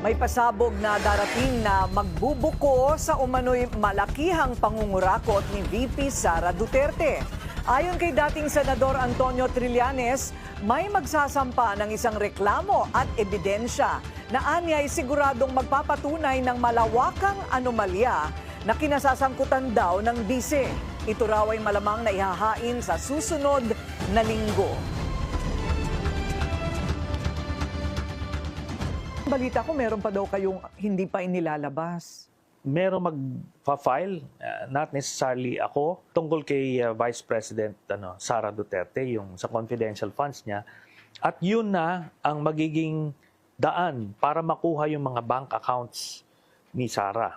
May pasabog na darating na magbubuko sa umano'y malakihang pangungurakot ni VP Sara Duterte. Ayon kay dating Senador Antonio Trillanes, may magsasampa ng isang reklamo at ebidensya na anya'y siguradong magpapatunay ng malawakang anomalya na kinasasangkutan daw ng bise. Ito raw ay malamang na ihahain sa susunod na linggo. Balita ko, meron pa daw kayong hindi pa inilalabas. Meron mag-file, not necessarily ako, tungkol kay Vice President Sara Duterte, yung sa confidential funds niya. At yun na ang magiging daan para makuha yung mga bank accounts ni Sara.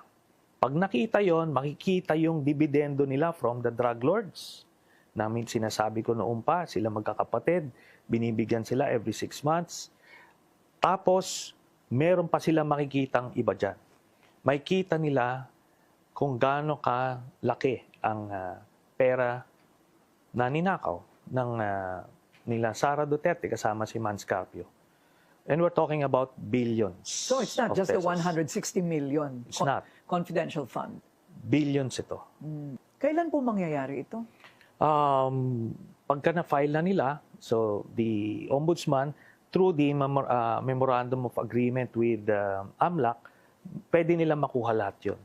Pag nakita yon, makikita yung dividendo nila from the drug lords. Namin sinasabi ko noon pa, sila magkakapatid, binibigyan sila every 6 months. Tapos, meron pa sila makikitang iba dyan. May kita nila kung gaano kalaki ang pera na ninakaw ng nila Sara Duterte kasama si Mans Carpio. And we're talking about billions. So it's not just pesos. the 160 million It's not. confidential fund. Billions ito. Kailan po mangyayari ito? Pagka na-file na nila, so the Ombudsman, through the Memorandum of Agreement with AMLAC, pwede nila makuha lahat yun.